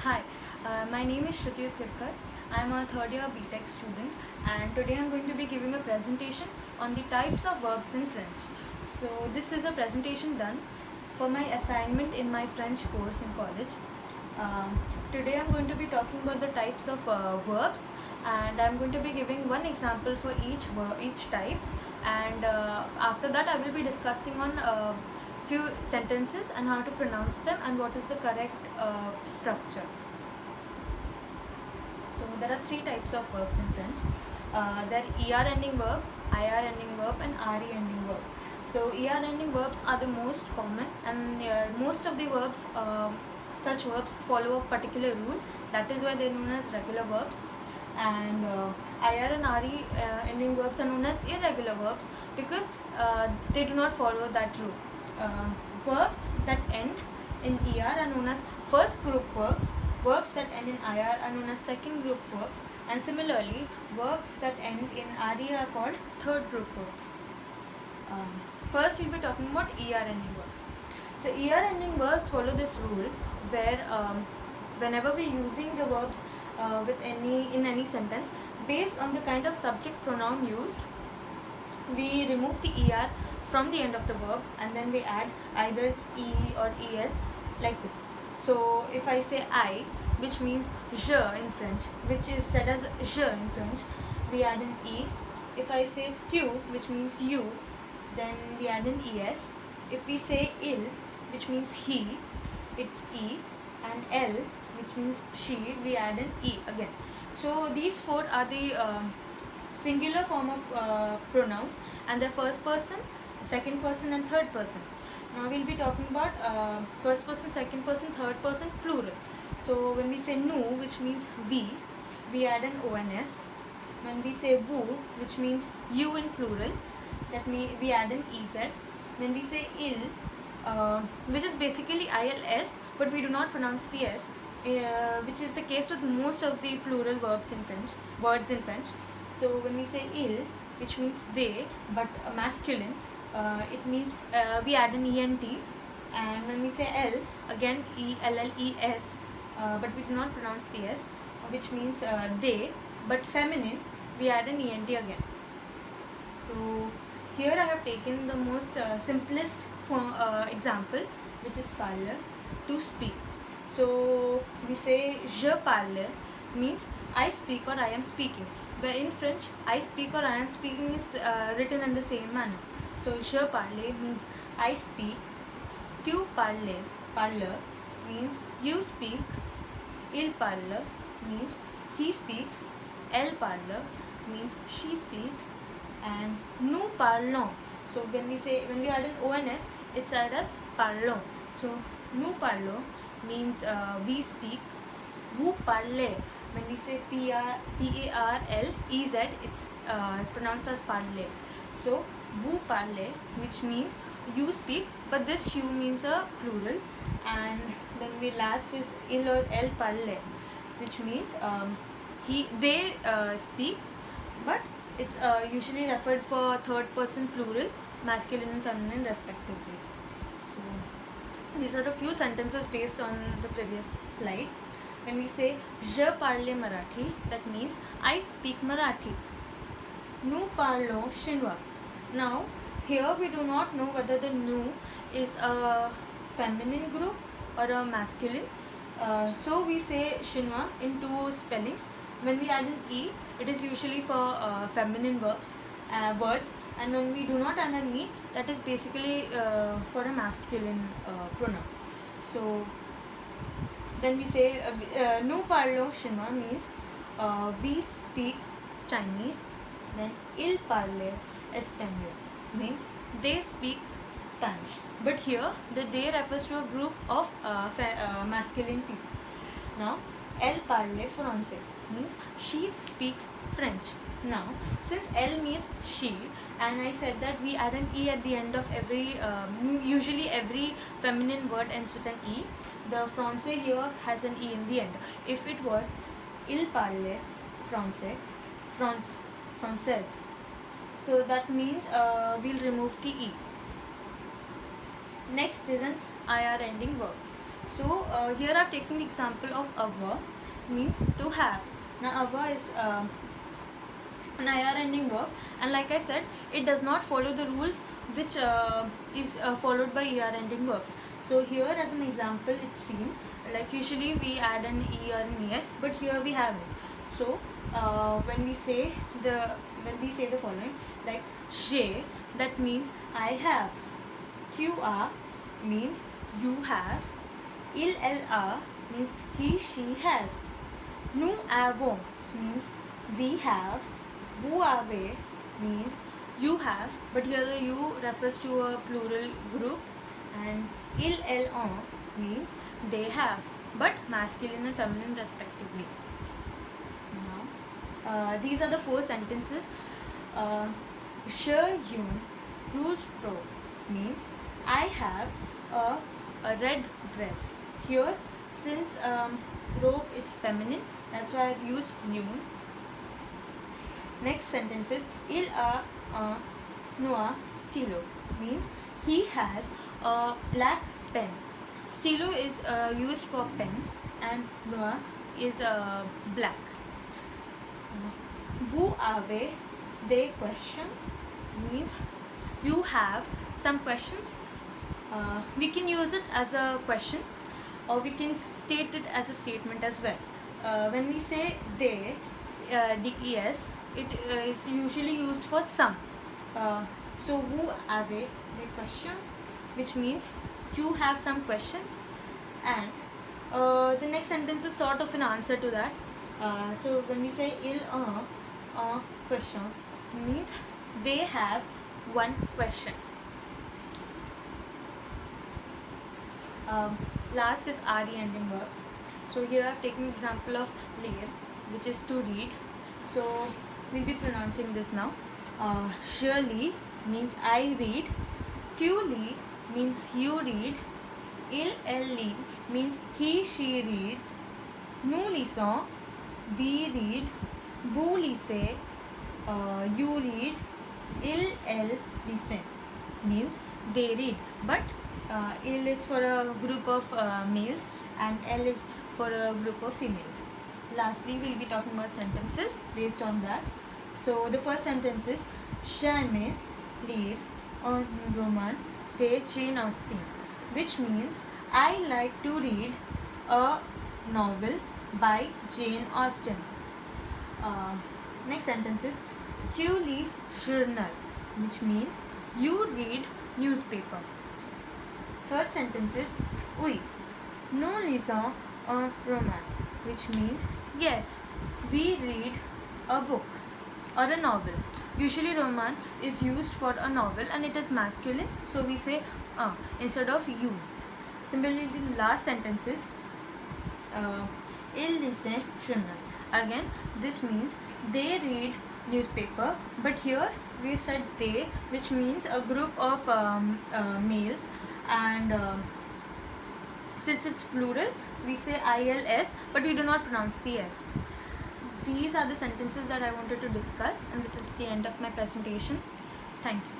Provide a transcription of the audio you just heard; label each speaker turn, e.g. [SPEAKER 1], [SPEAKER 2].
[SPEAKER 1] Hi, my name is Shruti Kirkar. I am a third year BTech student, and today I am going to be giving a presentation on the types of verbs in French. So this is a presentation done for my assignment in my French course in college. Today I am going to be talking about the types of verbs, and I am going to be giving one example for each type, and after that I will be discussing on few sentences and how to pronounce them and what is the correct structure. So there are three types of verbs in French. There are ER ending verb, IR ending verb, and RE ending verb. So ER ending verbs are the most common, and most of the verbs, such verbs follow a particular rule. That is why they are known as regular verbs. And IR and RE ending verbs are known as irregular verbs because they do not follow that rule. Verbs that end in ER are known as first group verbs. Verbs that end in IR are known as second group verbs, and similarly, verbs that end in RE are called third group verbs. First, we'll be talking about ER ending verbs. So, ER ending verbs follow this rule where whenever we're using the verbs in any sentence, based on the kind of subject pronoun used, we remove the ER from the end of the verb and then we add either E or ES like this. So if I say I, which means je in French, which is said as je in French, we add an E. If I say tu, which means you, then we add an ES. If we say il, which means he, it's E, and elle, which means she, we add an E again. So these four are the singular form of pronouns, and they're first person, second person, and third person. Now we'll be talking about first person, second person, third person, plural. So when we say nous, which means we add an ONS. When we say vous, which means you in plural, that we add an EZ. When we say il, which is basically ILS, but we do not pronounce the S, which is the case with most of the plural words in French. So when we say il, which means they, but masculine, it means we add an ENT. And when we say L, again ELLES, but we do not pronounce the S, which means they, but feminine, we add an ENT again. So here I have taken the most simplest example, which is parler, to speak. So we say je parle means I speak or I am speaking. But in French, I speak or I am speaking is written in the same manner. So je parle means I speak. Tu parler means you speak. Il parle means he speaks. Elle parle means she speaks. And nous parlons. So when we add an ONS, it's added as parlons. So nous parlons means we speak. Vous parlez. When we say PARLEZ, it's pronounced as parler. So vous parlez, which means you speak, but this you means a plural. And then we last is il or elle parle, which means they speak, but it's usually referred for third person plural, masculine and feminine respectively. So these are a few sentences based on the previous slide. When we say je parle Marathi, that means I speak Marathi. Nous parlons chinois. Now here we do not know whether the nous is a feminine group or a masculine. So we say chinois in two spellings. When we add an E, it is usually for feminine words, and when we do not add an E, that is basically for a masculine pronoun. So then we say nous parlons chinois means we speak Chinese. Then il parle espagnol means they speak Spanish. But here the they refers to a group of masculine people. Now elle parle français means she speaks French. Now since elle means she, and I said that we add an E at the end of usually every feminine word ends with an E, the français here has an E in the end. If it was il parle français, française, so that means we'll remove the E. Next is an IR ending verb. So here I've taken the example of ava, means to have. Now ava is an IR ending verb, and like I said, it does not follow the rule which is followed by ER ending verbs. So here as an example, it's seen like usually we add an ER and ES, but here we have it. So when we say the following, like j'ai, that means I have. Tu as means you have. Il a means he she has. Nous avons means we have. Vous avez means you have, but here the you refers to a plural group, and ils ont means they have, but masculine and feminine respectively. Now, these are the 4 sentences. Je un rouge robe means I have a red dress. Here, since robe is feminine, that's why I've used un. Next sentence is il a un noir stylo means he has a black pen. Stylo is used for pen and noir is black. Vous avez des questions means you have some questions. We can use it as a question or we can state it as a statement as well. When we say they, des, it is usually used for some. So vous avez des questions, which means you have some questions, and the next sentence is sort of an answer to that. So when we say ils ont un question, means they have one question. Last is RE ending verbs. So here I've taken example of lire, which is to read. So we'll be pronouncing this now. Je lis means I read. Tu lis means you read. Elle lit means he she reads. Nous lisons, we read. Vous lisez, you read. Elle listen means they read, but il is for a group of males and L is for a group of females. Lastly, we'll be talking about sentences based on that. So the first sentence is J'aime lire un roman de Jane Austen, which means I like to read a novel by Jane Austen. Next sentence is Tu lis journal, which means you read newspaper. Third sentence is Oui, nous lisons un roman, which means yes, we read a book or a novel. Usually roman is used for a novel and it is masculine, so we say instead of you. Similarly, the last sentence is ils lisent journal. Again, this means they read newspaper, but here we've said they, which means a group of males, and since it's plural, we say ILS, but we do not pronounce the S. These are the sentences that I wanted to discuss, and this is the end of my presentation. Thank you.